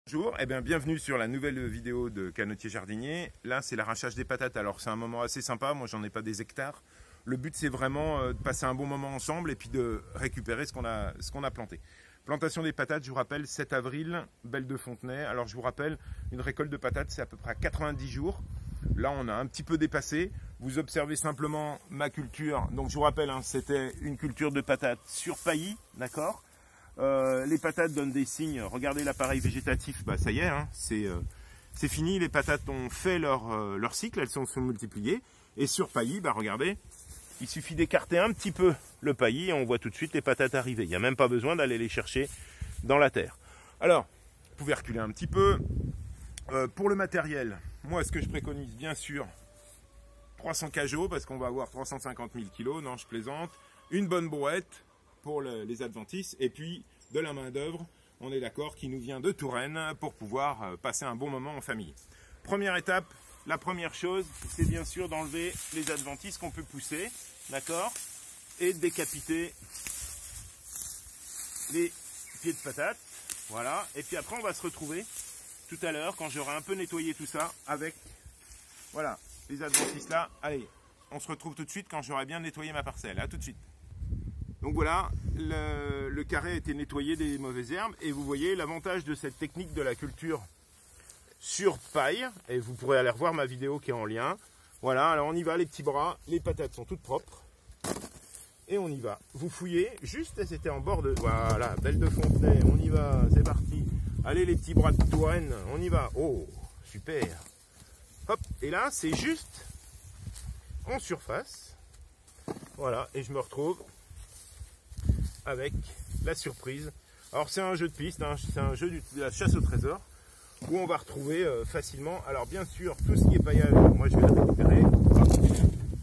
Bonjour, bienvenue sur la nouvelle vidéo de Canotier Jardinier. Là, c'est l'arrachage des patates. Alors, c'est un moment assez sympa. Moi, j'en ai pas des hectares. Le but, c'est vraiment de passer un bon moment ensemble et puis de récupérer ce qu'on a planté. Plantation des patates, je vous rappelle, 7 avril, Belle de Fontenay. Alors, je vous rappelle, une récolte de patates, c'est à peu près à 90 jours. Là, on a un petit peu dépassé. Vous observez simplement ma culture. Donc, je vous rappelle, c'était une culture de patates sur paillis, d'accord ? Les patates donnent des signes. Regardez l'appareil végétatif, ça y est, c'est fini. Les patates ont fait leur cycle, elles sont multipliées. Et sur paillis, regardez, il suffit d'écarter un petit peu le paillis et on voit tout de suite les patates arriver. Il n'y a même pas besoin d'aller les chercher dans la terre. Alors, vous pouvez reculer un petit peu. Pour le matériel, moi, ce que je préconise, bien sûr, 300 cajots, parce qu'on va avoir 350 000 kilos, non, je plaisante. Une bonne brouette pour les adventices, et puis de la main d'œuvre, on est d'accord, qui nous vient de Touraine pour pouvoir passer un bon moment en famille. Première étape, la première chose, c'est bien sûr d'enlever les adventices qu'on peut pousser, d'accord, et de décapiter les pieds de patate, voilà, et puis après on va se retrouver tout à l'heure, quand j'aurai un peu nettoyé tout ça, avec, voilà, les adventices là. Allez, on se retrouve tout de suite quand j'aurai bien nettoyé ma parcelle, à tout de suite. Donc voilà, le carré a été nettoyé des mauvaises herbes et vous voyez l'avantage de cette technique de la culture sur paille, et vous pourrez aller revoir ma vidéo qui est en lien. Voilà, alors on y va les petits bras, les patates sont toutes propres et on y va. Vous fouillez, juste elles étaient en bord de... Voilà, Belle de Fontenay, on y va, c'est parti. Allez les petits bras de Touraine, on y va. Oh, super. Hop, et là c'est juste en surface. Voilà, et je me retrouve avec la surprise. Alors c'est un jeu de piste, c'est un jeu de la chasse au trésor où on va retrouver facilement, alors bien sûr tout ce qui est paillage, moi je vais le récupérer,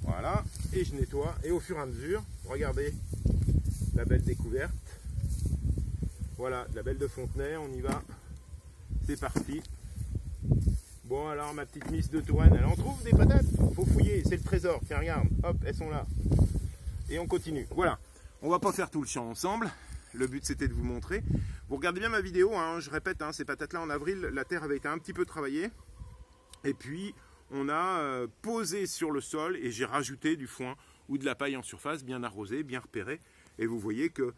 voilà, et je nettoie, et au fur et à mesure, regardez la belle découverte, voilà, la Belle de Fontenay, on y va, c'est parti. Bon alors ma petite Miss de Touraine, elle en trouve des patates, faut fouiller, c'est le trésor, tiens regarde, hop, elles sont là, et on continue, voilà. On va pas faire tout le champ ensemble, le but c'était de vous montrer. Vous regardez bien ma vidéo, je répète, ces patates-là en avril, la terre avait été un petit peu travaillée. Et puis on a posé sur le sol et j'ai rajouté du foin ou de la paille en surface, bien arrosée, bien repérée. Et vous voyez que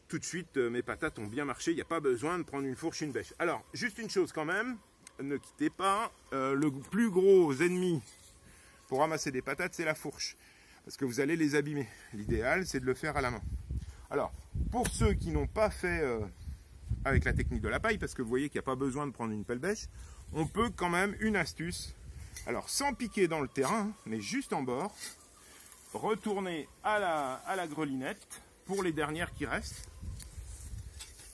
tout de suite mes patates ont bien marché, il n'y a pas besoin de prendre une fourche, une bêche. Alors, juste une chose quand même, ne quittez pas, le plus gros ennemi pour ramasser des patates, c'est la fourche. Parce que vous allez les abîmer. L'idéal, c'est de le faire à la main. Alors, pour ceux qui n'ont pas fait avec la technique de la paille, parce que vous voyez qu'il n'y a pas besoin de prendre une pelle bêche, on peut quand même, une astuce, alors sans piquer dans le terrain, mais juste en bord, retourner à la grelinette pour les dernières qui restent.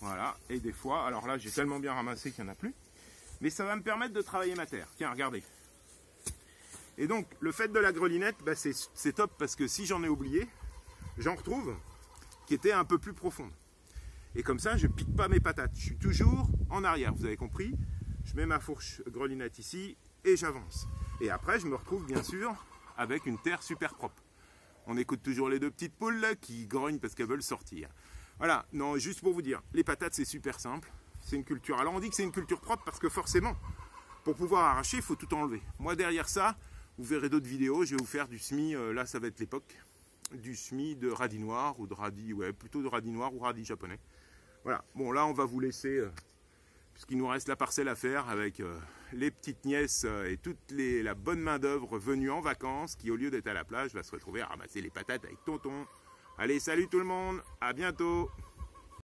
Voilà, et des fois, alors là, j'ai tellement bien ramassé qu'il n'y en a plus, mais ça va me permettre de travailler ma terre. Tiens, regardez. Et donc, le fait de la grelinette, c'est top parce que si j'en ai oublié, j'en retrouve qui étaient un peu plus profondes. Et comme ça, je ne pique pas mes patates. Je suis toujours en arrière, vous avez compris. Je mets ma fourche grelinette ici et j'avance. Et après, je me retrouve bien sûr avec une terre super propre. On écoute toujours les deux petites poules là, qui grognent parce qu'elles veulent sortir. Voilà, non, juste pour vous dire, les patates, c'est super simple. C'est une culture. Alors, on dit que c'est une culture propre parce que forcément, pour pouvoir arracher, il faut tout enlever. Moi, derrière ça, vous verrez d'autres vidéos, je vais vous faire du semis, là ça va être l'époque, du semis de radis noir ou de radis, ouais, plutôt de radis noir ou radis japonais. Voilà, bon là on va vous laisser, puisqu'il nous reste la parcelle à faire avec les petites nièces et toute la bonne main d'œuvre venue en vacances qui au lieu d'être à la plage va se retrouver à ramasser les patates avec tonton. Allez, salut tout le monde, à bientôt!